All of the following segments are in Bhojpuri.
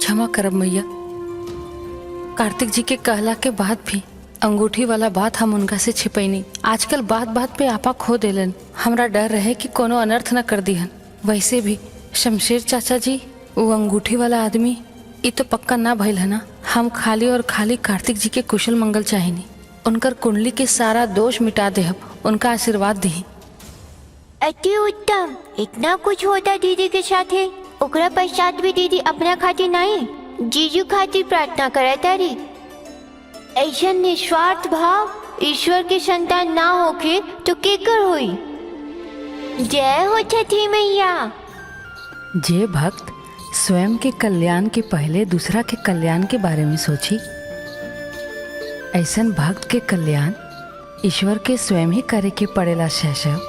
क्षमा करब मैया। कार्तिक जी के कहला के बाद भी अंगूठी वाला बात हम उनका से छिपैनी। आजकल बात बात पे आपा खो देलन। हमरा डर रहे कि कोनो अनर्थ न कर दिहन। वैसे भी शमशेर चाचा जी, वो अंगूठी वाला आदमी, ये तो पक्का ना भइल है ना। हम खाली और खाली कार्तिक जी के कुशल मंगल चाहिनी। उनकर कुंडली के सारा दोष मिटा देहब। उनका आशीर्वाद दी। अति उत्तम। इतना कुछ होता दीदी के साथ है, ओकरा पश्चात भी दीदी अपना खातिर नहीं, जीजू खातिर प्रार्थना करे तारी। ऐसा निस्वार्थ भाव ईश्वर के संतान ना होके तो केकर होई। जय हो छठी मैया। जे भक्त स्वयं के कल्याण के पहले दूसरा के कल्याण के बारे में सोची, ऐसन भक्त के कल्याण ईश्वर के स्वयं ही करे के पड़ेला। शैशव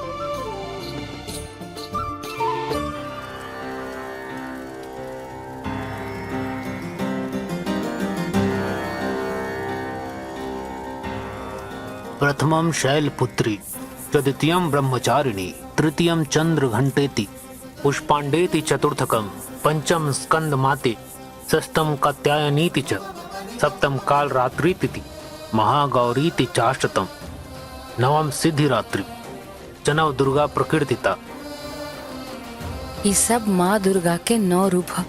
प्रथमं शैलपुत्री, द्वितीयं ब्रह्मचारिणी, तृतीयं चंद्रघंटेति, पुष्पांडेति, चतुर्थकं पंचम स्कंदमाते, षष्ठं कात्यायनीति च, सप्तम कालरात्रीति, महागौरीति चाष्टतम, नवम सिद्धिरात्रि च, नव दुर्गा प्रकीर्तिता। ये सब माँ दुर्गा के 9 रूप है।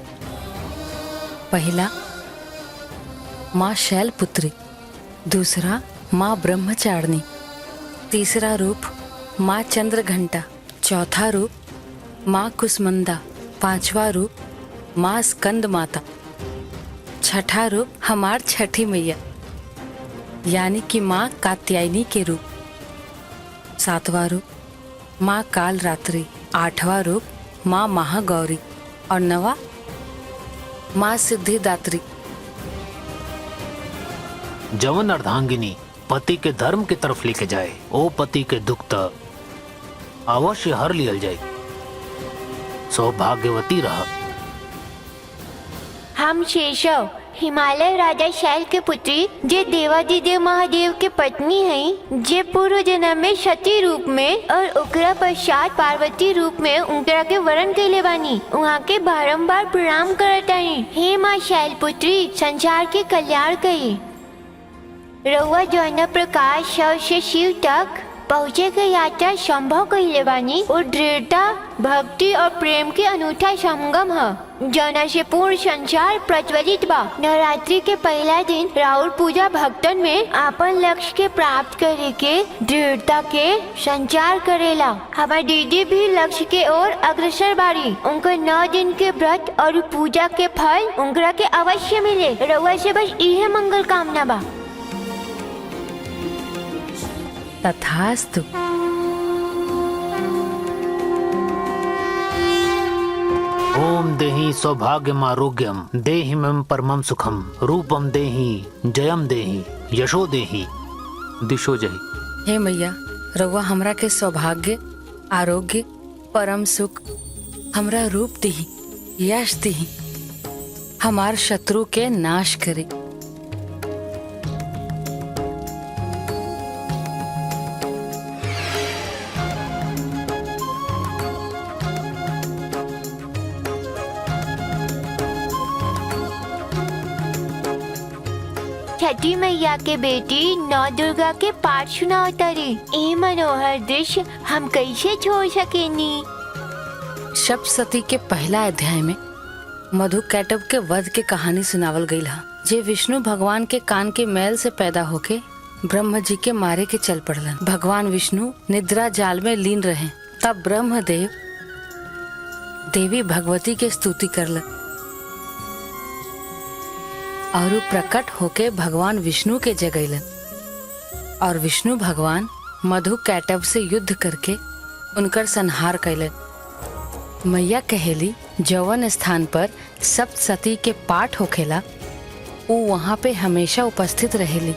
पहला माँ शैलपुत्री, दूसरा माँ ब्रह्मचारिणी, तीसरा रूप माँ चंद्रघंटा, चौथा रूप माँ कुसमंदा, पांचवा रूप माँ स्कंद माता, छठा रूप हमार छठी मैया यानी कि माँ कात्यायनी के रूप, सातवां रूप माँ कालरात्रि, आठवां रूप माँ महागौरी और नवा माँ सिद्धिदात्री। जवन अर्धांगिनी पति के धर्म की तरफ लेके जाए, ओ पति के दुख त अवश्य हर लियल जाए। सौभाग्यवती रह। हम शेषव हिमालय राजा शैल के पुत्री, जे देवादिदेव महादेव के पत्नी हैं, जे पूर्व जन्म में सती रूप में और ओकरा पश्चात पार्वती रूप में उनकरा के वरण कैले बानी। वहाँ के बारंबार प्रणाम करतानी। हे माँ शैल पुत्री, संसार के कल्याण करी। रउआ जौना प्रकार शव से शिव तक पहुँचे के यात्रा संभव कहिले बानी, और दृढ़ता, भक्ति और प्रेम के अनूठा संगम है, जौना से पूर्ण संसार प्रज्वलित बा। नवरात्रि के पहला दिन राउर पूजा भक्तन में आपन लक्ष्य के प्राप्त करे के दृढ़ता के संचार करेला। हमार दीदी भी लक्ष्य के ओर अग्रसर बारी। उनका 9 दिन के व्रत और पूजा के फल उनकरा के अवश्य मिले। रउआ से बस इहे मंगल कामना बा। तथास्तु। ओम देहि सौभाग्यम आरोग्यम, देहि मम परमं सुखम, रूपम देहि, जयम देहि, यशो देहि, दिशो जहि। हे मैया, रउआ हमरा के सौभाग्य, आरोग्य, परम सुख, हमरा रूप दीही, यश दीही, हमार शत्रु के नाश करे। छठी मैया के बेटी नौ दुर्गा के पाठ सुनाओ तारी। ए मनोहर दृश्य हम कैसे छोड़ सकेनी। सप्तशती के पहला अध्याय में मधु कैटब के वध के कहानी सुनावल गई है, जे विष्णु भगवान के कान के मैल से पैदा होके ब्रह्म जी के मारे के चल पड़लन। भगवान विष्णु निद्रा जाल में लीन रहे, तब ब्रह्मदेव देवी भगवती के स्तुति करलन और वो प्रकट होके भगवान विष्णु के जगैलन, और विष्णु भगवान मधु कैटब से युद्ध करके उनकर संहार कैलन। मैया कहेली जौवन स्थान पर सप्तशती के पाठ होखेला, वो वहाँ पे हमेशा उपस्थित रहेली।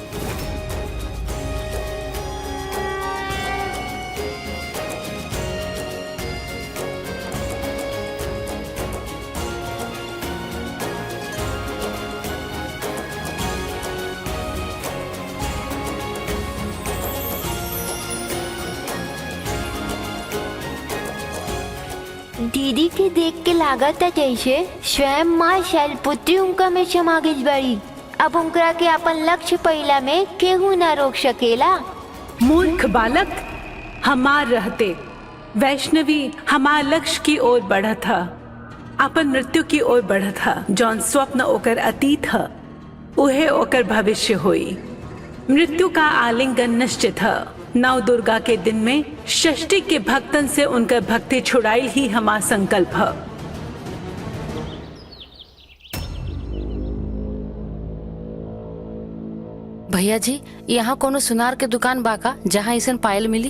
दीदी के देख के लागत है जैसे स्वयं माँ शैलपुत्री उनका में समा गई बड़ी। अब उनकरा के अपन लक्ष्य पहिला में केहू ना रोक सकेला। मूर्ख बालक, हमार रहते वैष्णवी हमार लक्ष्य की ओर बढ़ा था, अपन मृत्यु की ओर बढ़ा था। जौन स्वप्न ओकर अतीत है उहे ओकर भविष्य हुई। मृत्यु का आलिंगन निश्चित है। नव दुर्गा के दिन में षष्ठी के भक्तन से उनकर भक्ति छुड़ाइल ही हमार संकल्प है। भैया जी, यहाँ कोनो सुनार के दुकान बाका जहाँ ऐसन पायल मिली?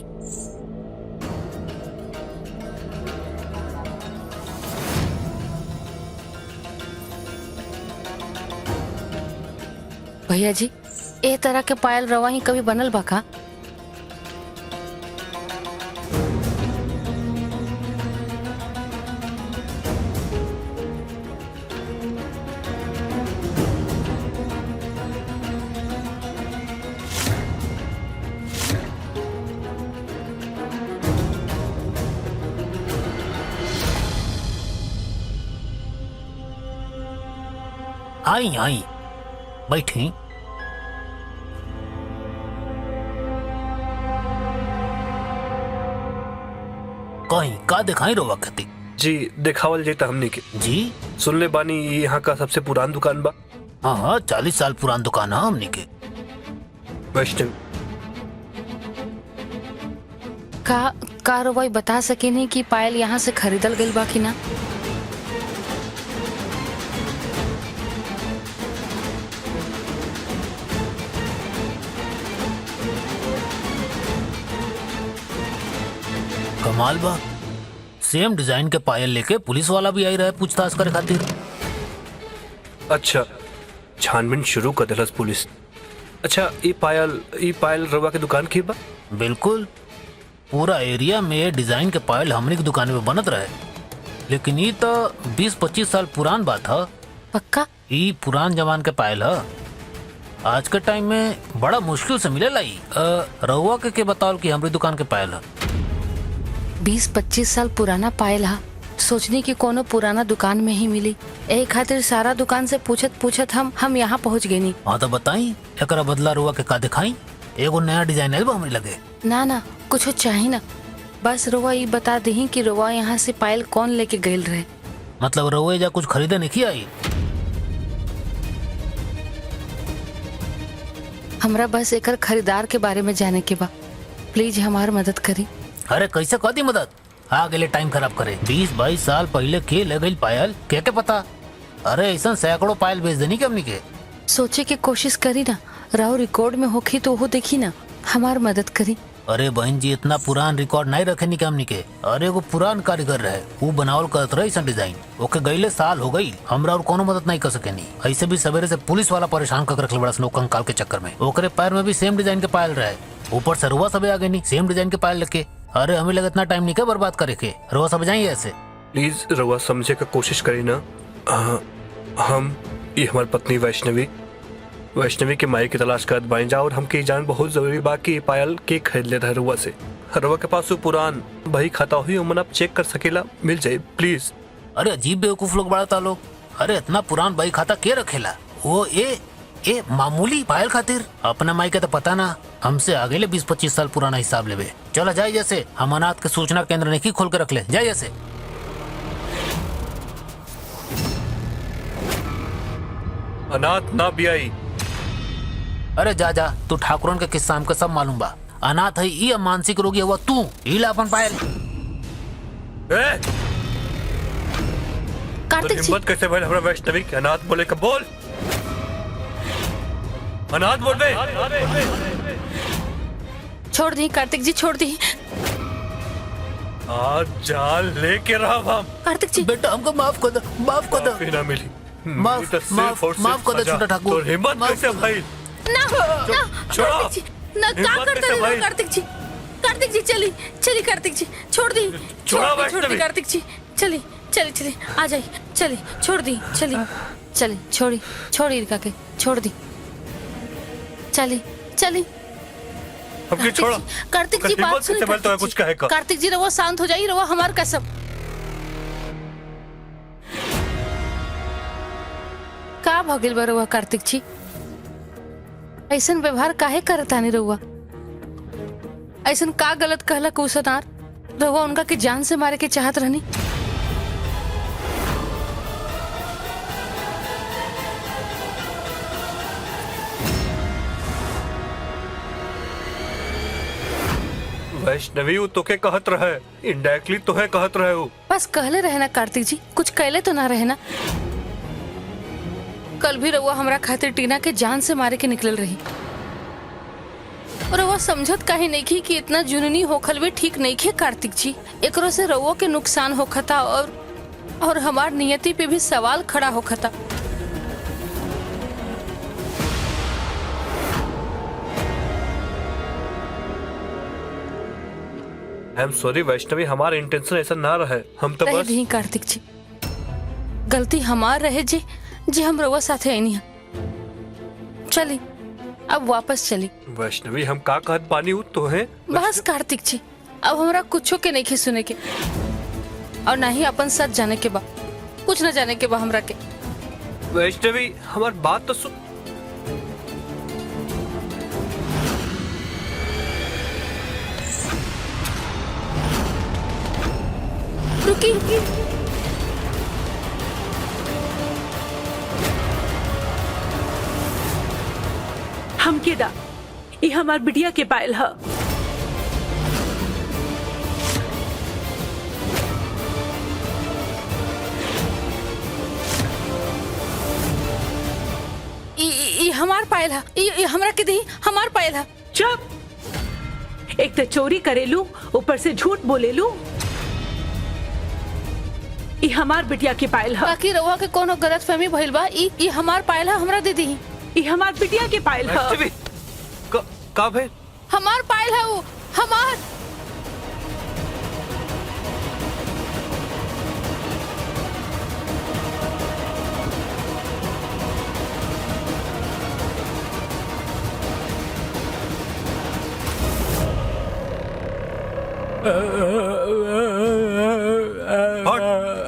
भैया जी, ए तरह के पायल रवा ही कभी बनल बाका? आई आई बैठी। कहीं का दिखाई रोवा खेती जी दिखावल जेता हमनी के। जी सुनले बानी ये यहाँ का सबसे पुरान दुकान बा। हाँ हाँ, 40 साल पुरान दुकान है हमनी के। वैष्णवी का रोवाई बता सके नहीं कि पायल यहाँ से खरीदल गइल बा कि ना? कमाल बा, सेम डिजाइन के पायल लेके पुलिस वाला भी आई रहे पूछताछ करे खातिर। अच्छा, छानबीन शुरू कर दिलस पुलिस। अच्छा, ई पायल रवा के दुकान की बा? बिल्कुल, पूरा एरिया में डिजाइन के पायल हमनी के दुकान में बनत रहे, लेकिन ये तो 20-25 साल पुरान बात है। पक्का? ये पुरान जमान के पायल है, आज के टाइम में बड़ा मुश्किल से मिलेला। रहुआ के बताओ कि हमारी दुकान के पायल है। 20-25 साल पुराना पायल हा, सोचनी कि कोनो पुराना दुकान में ही मिली। एक खातिर सारा दुकान से पूछत हम यहाँ पहुँच गए। हाँ तो बताई, एकरा बदला रुआ के का दिखाई? एगो नया डिजाइन है हमरे लगे। ना कुछ चाहिए ना, बस रोवा ये बता दी कि रोवा यहाँ से पायल कौन लेके गए रहे। मतलब रोए जा कुछ खरीदे नहीं आई? हमरा बस एकर खरीदार के बारे में जाने के बा, प्लीज हमार मदद करी। अरे कैसे कदी मदद? आ गए टाइम खराब करे। 20-22 साल पहले के ले गई पायल के पता? अरे ऐसा सैकड़ों पायल बेच देनी के हमनी के। सोचे की कोशिश करी ना, राव रिकॉर्ड में होखी तो वो देखी ना, हमार मदद करी। अरे बहन जी, इतना पुरान रिकॉर्ड नहीं रखे नहीं हमनी के। अरे वो पुरान कारीगर रहे, वो बनावल करत रहे ऐसा डिजाइन। ओके गईले साल हो गई, हमरा और कोनो मदद नहीं कर सके नहीं। ऐसे भी सवेरे से पुलिस वाला परेशान कर रखले बड़ा नो कंकाल के चक्कर में। ओकरे पैर में भी सेम डिजाइन के पायल रहे, ऊपर से रुआ सब आ गई नहीं सेम डिजाइन के पायल लेके। अरे हमें लगा इतना टाइम नहीं क्या बर्बाद करे के, रुआ सब जाइए ऐसे। प्लीज रवा समझे का कोशिश करी ना। हम ये हमारी पत्नी वैष्णवी के माई की तलाश कर बाई जा, और हमके जान बहुत जरूरी बा कि पायल के खरीद ले रहा रुआ से। रवा के पास वो पुरान बही खाता हुई उमन आप चेक कर सकेला, मिल जाए प्लीज। अरे अजीब बेवकूफ लोग बड़ा लोग। अरे इतना पुरान बही खाता के रखेला? वो ए मामूली पायल खातिर? अपना माई के तो पता ना, हमसे आगे ले 20-25 साल पुराना हिसाब लेवे। चलो जाए जैसे, हम अनाथ के सूचना केंद्र ने की खोल के रख ले, जाए जैसे। अनाथ ना बियाई। अरे जा, तू ठाकुरन के किस्सा हमके सब मालूम बा। अनाथ है ये मानसिक रोगी हुआ तू, हीला अपन पायल। कार्तिक जी, हिम्मत कैसे भाई हमरा वैष्णवी के अनाथ बोले का? बोल, अनाथ बोल बे। छोड़ दी कार्तिक जी, छोड़ दी। आज जान लेके रहा हम। कार्तिक जी, बेटा हमको माफ कर दो, माफ कर दो। माफी ना मिली। माफ कर दो छोटा ठाकुर। तो हिम्मत कैसे भाई? ना छोड़ो। कार्तिक जी, ना क्या हिम्मत करते कैसे रहे भाई? हो कार्तिक जी चली कार्तिक जी, छोड़ दी कार्तिक जी, चली आ जाइए, चली छोड़ दी, चली छोड़ी इनका के छोड़ दी, चली हमके छोड़ो। कार्तिक जी बात सुनिए। कुछ कहेगा। कार्तिक जी रहो, शांत हो जाइए, रहो हमार कसम। भगिल बा रउआ कार्तिक जी? ऐसन व्यवहार काहे करतानी रउआ? ऐसन का गलत कहला कुसनार? रउआ उनका के जान से मारे के चाहत रहनी? वैष्णवी वो तोके कहत रहे, इनडायरेक्टली तोहे कहत रहे हो। बस कहले रहे ना कार्तिक जी, कुछ कहले तो ना रहे ना। कल भी रउआ हमरा खातिर टीना के जान से मारे के निकल रही, और रउआ समझत काहे नहीं की कि इतना जुनूनी होखल भी ठीक नहीं खे कार्तिक जी। एकरो से रउआ के नुकसान होखता और हमार नियति पे भी सवाल खड़ा होखता। आई एम सॉरी वैष्णवी, हमारा इंटेंशन ऐसा ना रहे। हम तो रहे बस भी कार्तिक जी, गलती हमार रहे जी हम रउआ साथे आईनी है। चली अब वापस चली। वैष्णवी हम का कहत बानी हूँ तो है बस कार्तिक जी, अब हमरा कुछो के नहीं सुने के, और ना ही अपन सच जाने के बा, कुछ न जाने के बा हमरा के। वैष्णवी हमारी बात तो सुन। रुकी हम के दा, ये हमार बिटिया के पायल है। ई हमार पायल है, ई हमरा के दी, हमार पायल है। चुप! एक तो चोरी करेलू, ऊपर से झूठ बोलेलू। ये हमार बिटिया के पायल है। बाकी रउआ के कोनो गलतफहमी भइल बा। ई हमार पायल है, हमरा दे दी। ये हमार बिटिया के पायल है। वैष्णवी का भाई हमार पायल है, वो हमार।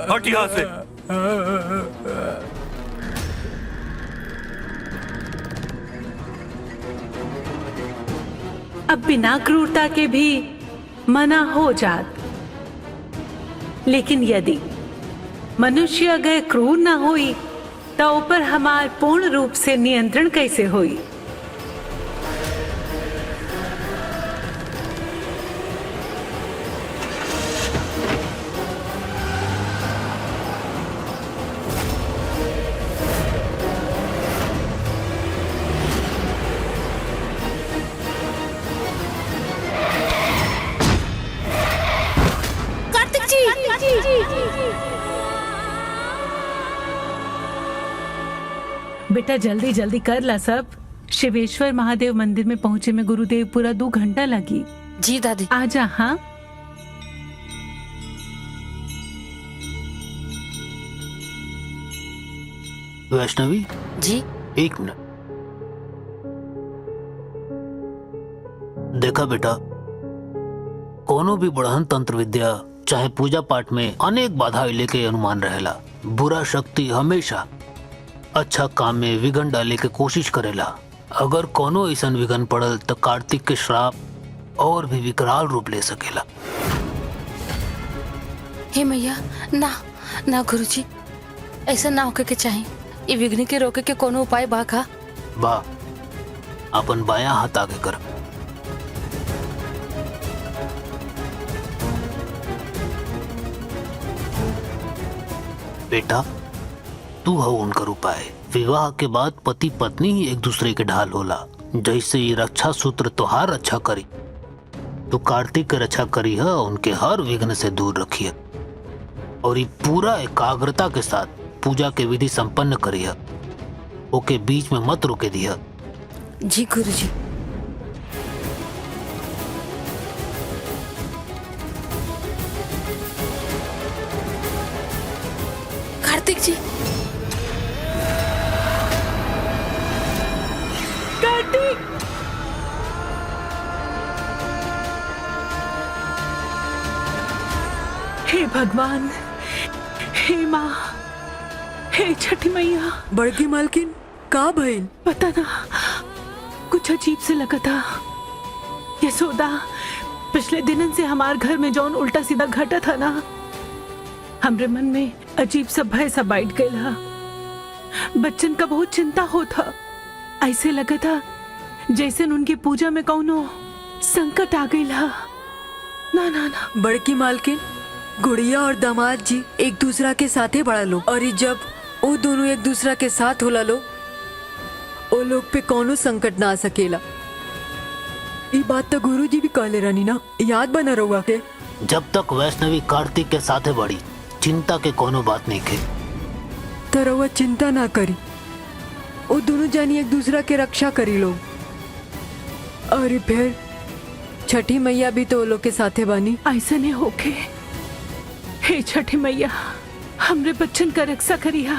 हट यहाँ से। अब बिना क्रूरता के भी मना हो जात, लेकिन यदि मनुष्य अगर क्रूर ना हुई तो ऊपर हमार पूर्ण रूप से नियंत्रण कैसे हुई? बेटा जल्दी जल्दी कर ला सब। शिवेश्वर महादेव मंदिर में पहुंचे में गुरुदेव पूरा 2 घंटा लगी। जी दादी। आजा। हाँ वैष्णवी जी। एक मिनट। देखा बेटा, कोनो भी बढ़हन तंत्र विद्या चाहे पूजा पाठ में अनेक बाधा लेके अनुमान रहेला। बुरा शक्ति हमेशा अच्छा काम में विघन डाले के कोशिश करेला। अगर कोनो ऐसा विघन पड़ल तो कार्तिक के श्राप और भी विकराल रूप ले सकेला। हे मैया, ना ना गुरुजी, ऐसा ना होके के चाहिए। ये विघ्न के रोके के कोनो उपाय बा का? बा, अपन बायां हाथ आगे कर। बेटा तू हो उनका उपाय। विवाह के बाद पति पत्नी ही एक दूसरे के ढाल होला। जैसे ये रक्षा सूत्र तोहार रक्षा करी, तो कार्तिक के रक्षा करी है, उनके हर विघ्न से दूर रखिए और ये पूरा एकाग्रता के साथ पूजा के विधि संपन्न करी है। ओके बीच में मत रुके दिया। जी गुरुजी। कार्तिक जी। कार्तिक! हे भगवान, हे माँ, हे छठी मैया, बड़की मालकिन का भइल? पता ना, कुछ अजीब से लगा था। यशोदा, पिछले दिनन से हमार घर में जौन उल्टा सीधा घटा था ना, हमरे मन में अजीब सा भय सा बैठ गया। बच्चन का बहुत चिंता होता। ऐसे लगा था जैसे उनकी पूजा में कौनो संकट आ गई। ना ना ना, बड़की मालकिन, गुड़िया और दामाद जी एक दूसरा के साथे बड़ा लो, और ई जब वो दोनों एक दूसरा के साथ होला लो, ओ लोग पे कौनो संकट ना आ सकेला। ई बात तो गुरु जी भी कहले रहनी ना, याद बना रहुआ के। जब तक वैष्णवी कार्तिक के साथे बड़ी, चिंता के कोनो बात नहीं के। तो रहुआ चिंता ना करी, वो दोनों जानी एक दूसरा के रक्षा करी लो। और फिर छठी मैया भी तो वो लोग के साथे बानी। ऐसा नहीं होके। हे छठी मैया, हमरे बच्चन का रक्षा करिया।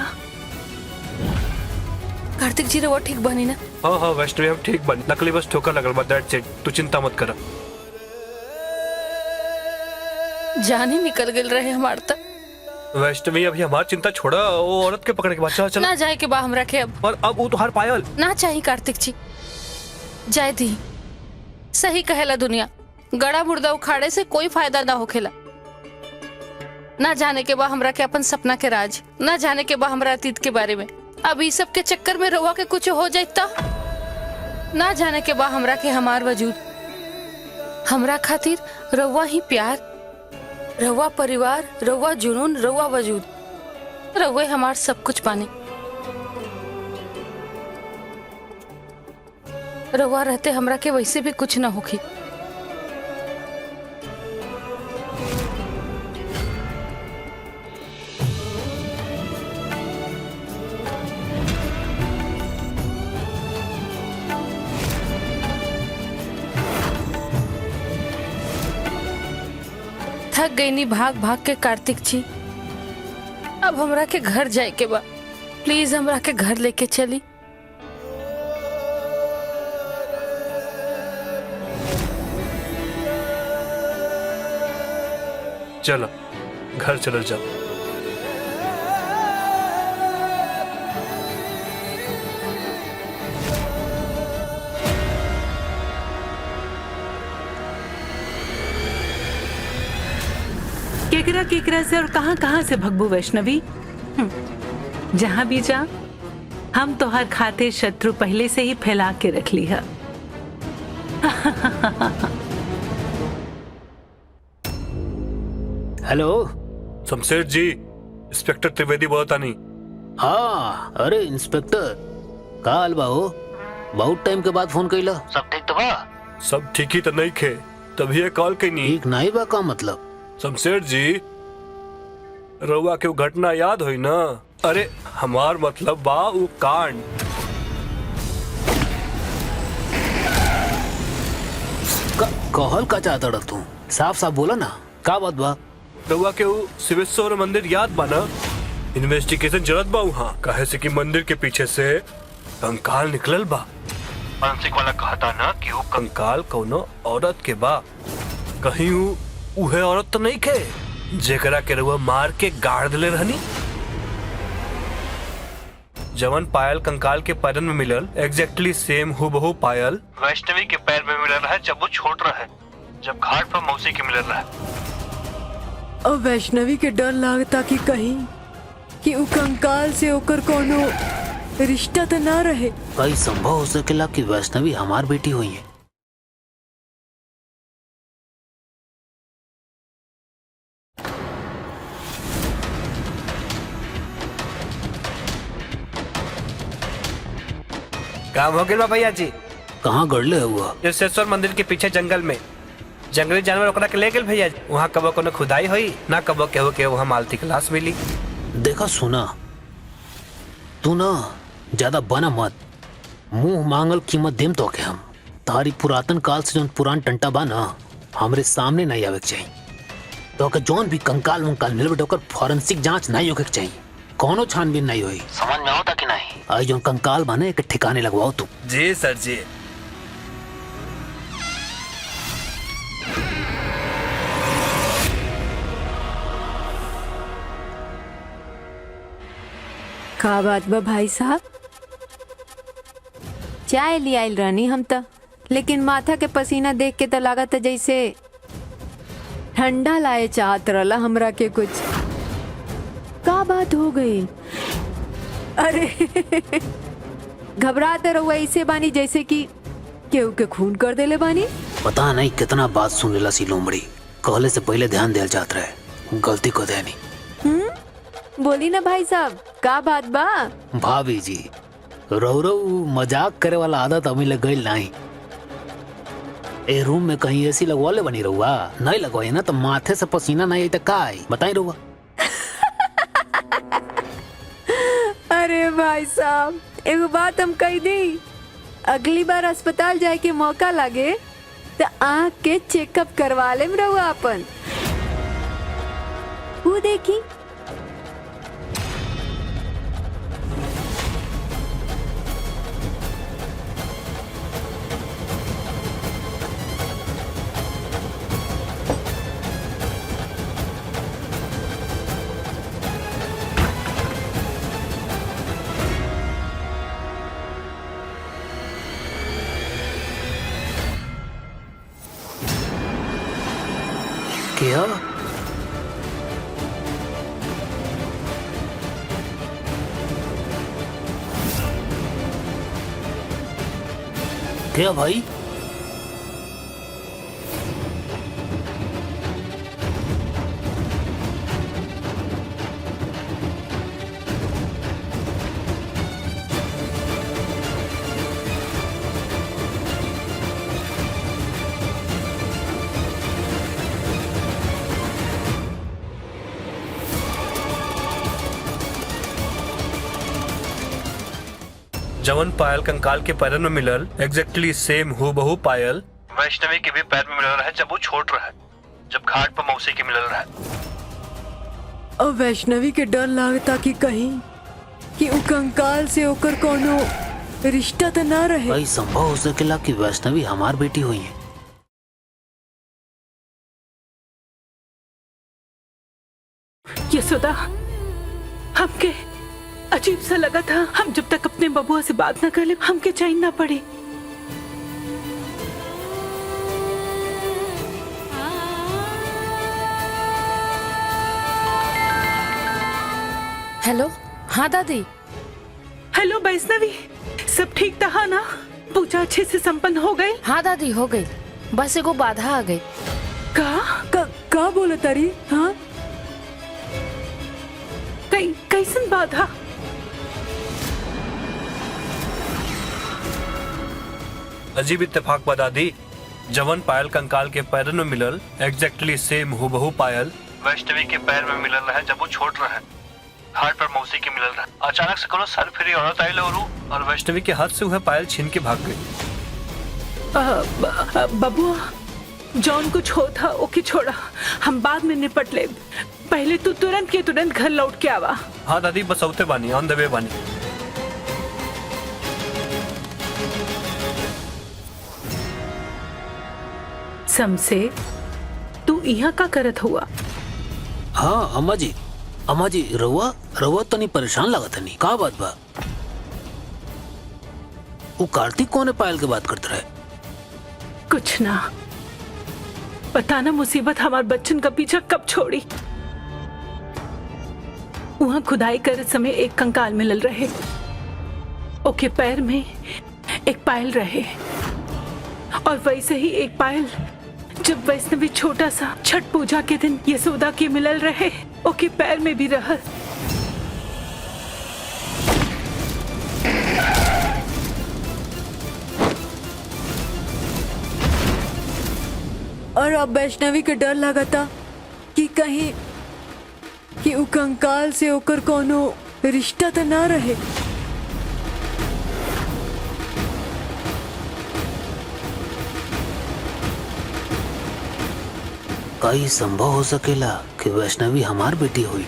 कार्तिक जी रवा ठीक बनी ना? हाँ हाँ वैष्णवी, हम ठीक बन, नकली बस ठोकर लगल बा, दैट्स इट। तू चिंता मत कर। जान ही निकल गल रहे हमार तक। वैष्णवी अभी हमारी चिंता छोड़ा, वो औरत के पकड़ के बच्चा चल। ना जाए के बा हमरा के अब। और अब वो तो हार पायल ना चाहिए कार्तिक जी, जाए दी। सही कहेला दुनिया, गड़ा मुर्दा उखाड़े से कोई फायदा ना होखेला। ना जाने के बा हमरा के अपन सपना के राज, ना जाने के बा हमरा अतीत के बारे में। अब इस सब के चक्कर में रवा के कुछ हो जाता, ना जाने के बा हमरा के हमार वजूद। हमरा खातिर रवा ही प्यार, रवा परिवार, रवा जुनून, रवा वजूद, रवे हमार सब कुछ पाने। रवा रहते हमरा के वैसे भी कुछ ना होखी। थक गई नी भाग भाग के कार्तिक जी। अब हमरा के घर जाए के बा, प्लीज हमरा के घर लेके चली। चलो घर चलो जाओ। केकरा केकरा से और कहां कहां से भगबू वैष्णवी? जहां भी जा, हम तो हर खाते शत्रु पहले से ही फैला के रख ली है। हेलो शमशेर जी, इंस्पेक्टर त्रिवेदी बोलता नहीं। हाँ, अरे इंस्पेक्टर का हाल बा हो? बहुत टाइम के बाद फोन कइला। सब ठीक तो बा? सब ठीक ही तो नहीं खे, तभी ये कॉल कई नहीं। ठीक नहीं बा का मतलब? शमशेर जी, रउआ के वो घटना याद हुई ना? अरे हमार मतलब बा वो कांड। कहल का चाहता रह तू? साफ साफ बोला ना, का बात बा? रउआ के वो शिवेश्वर मंदिर याद बा ना? इन्वेस्टिगेशन जरूरत बा वहाँ, काहे से कि मंदिर के पीछे से कंकाल निकलल बा। मानसिक वाला कहता ना कि वो कंकाल कौनो औरत के बा। कहीं वो उहे औरत तो नहीं खे जेकरा के रउआ मार के गाड़ दिले रहनी? जवन पायल कंकाल के पैरन में मिलल, एग्जैक्टली सेम हुबहू पायल वैष्णवी के पैर में मिलल रहे जब वो छोट रहे, जब घाट पर मौसी के मिलल रहे। अब वैष्णवी के डर लागता कि कहीं कि उ कंकाल से ओकर कोनो रिश्ता तो ना रहे। कई संभव हो सकेला कि वैष्णवी हमार बेटी हुई है। काम हो गया भैया जी। कहाँ गड़ले हुआ? शिवेश्वर मंदिर के पीछे जंगल में जंगली जानवर ओकरा के ले गेल भैया जी। वहाँ कबो कोनो खुदाई हुई ना, कबो केहू के वहाँ मालती की लाश मिली। देखा सुना, तू ना ज्यादा बना मत, मुंह मांगल कीमत देम तो के हम। तारी पुरातन काल से जो पुरान टंटा बा ना, हमरे सामने नहीं आवे के चाहिए। तो के जौन भी कंकाल वंकाल मिल बेटा, ओकर फॉरेंसिक जांच नहीं होके के चाहिए, कोनो छानबीन नहीं हुई। समझ में आवता कि नहीं? आई जो कंकाल बने एक ठिकाने लगवाओ तू। जी सर जी। का बात बा भाई साहब? चाय ले आइल रानी हम त, लेकिन माथा के पसीना देख के तो लागत जैसे ठंडा लाए चाहत रहला हमरा के कुछ। का बात हो गई? अरे घबरात रहुआ ऐसे बानी जैसे कि केहू के खून कर देले बानी। पता नहीं कितना बात सुन लेला सी लोमड़ी, कहले से पहले ध्यान दिया जात रहे, गलती को देनी। बोली ना भाई साहब, का बात बा? भाभी जी रो मजाक करे वाला आदत हमें लग गई नहीं। ए रूम में कहीं एसी लगवा ले बनी रहुआ, नहीं लगवाई ना तो माथे से पसीना नहीं आई तो का आई बताई रहुआ। अरे भाई साहब एगो बात हम कह दी, अगली बार अस्पताल जाए के मौका लगे तो आँख के चेकअप करवा लेम रहुआ अपन। वो देखी क्या? क्या भाई? जवन पायल कंकाल के पैरन में मिलल एग्जैक्टली सेम हूबहू पायल वैष्णवी के भी पैर में मिलल रहे जब वो छोट रहे, जब घाट पर मौसी के मिलल रहे। अब वैष्णवी के डर लागता कि कहीं कि उ कंकाल से ओकर कोनो रिश्ता तो ना रहे। भाई संभव हो सकेला कि वैष्णवी हमार बेटी हुई है। यशोदा, हमके अजीब सा लगा था, हम जब तक अपने बबुआ से बात न कर ले हमके चैन ना पड़े। हेलो, हाँ दादी। हेलो वैष्णवी, सब ठीक था ना? पूजा अच्छे से संपन्न हो गई? हाँ दादी हो गई, बस एगो बाधा आ गई। का बोले तारी? हाँ कैसन बाधा? अजीब इत्तेफाक बता दी, जवन पायल कंकाल के पैरन में मिलल एग्जैक्टली सेम हूबहू पायल वैष्णवी के पैर में मिलल रहे जब वो छोट रहे, हाथ पर मौसी के मिलल रहे। अचानक से कोनो सर फिरी औरत आई और वैष्णवी के हाथ से वह पायल छीन के भाग गई। बबुआ जॉन कुछ हो था ओके छोड़ा, हम बाद में निपट ले। पहले तू तुरंत के तुरंत घर लौट के आवा। हाँ दादी, बस औते बानी, ऑन द वे बानी। समसे तू यहाँ का करत हुआ? हाँ अम्मा जी रउआ तनी परेशान लागत नहीं, का बात बा? वो कार्तिक कौन पायल के बात करते रहे? कुछ ना, पता ना मुसीबत हमारे बच्चन का पीछा कब छोड़ी। वहां खुदाई कर समय एक कंकाल मिलल रहे, ओके पैर में एक पायल रहे, और वैसे ही एक पायल जब वैष्णवी छोटा सा छठ पूजा के दिन यशोदा के मिलल रहे, ओके पैर में भी रहा। और अब वैष्णवी के डर लगता कि कहीं कि उ कंकाल से ओकर कोनो रिश्ता तो ना रहे। कई संभव हो सकेला कि वैष्णवी हमार बेटी हुई।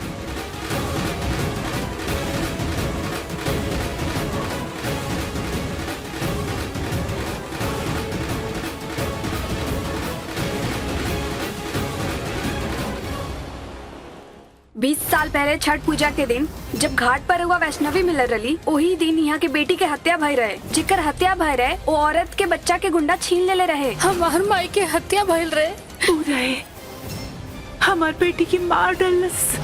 20 साल पहले छठ पूजा के दिन जब घाट पर हुआ वैष्णवी मिलर रही, वही दिन यहाँ के बेटी के हत्या भय रहे। जिकर हत्या भय रहे वो औरत के बच्चा के गुंडा छीन ले रहे। हमार माई के हत्या भइल रहे। तू रहे हमार बेटी की मार डलस।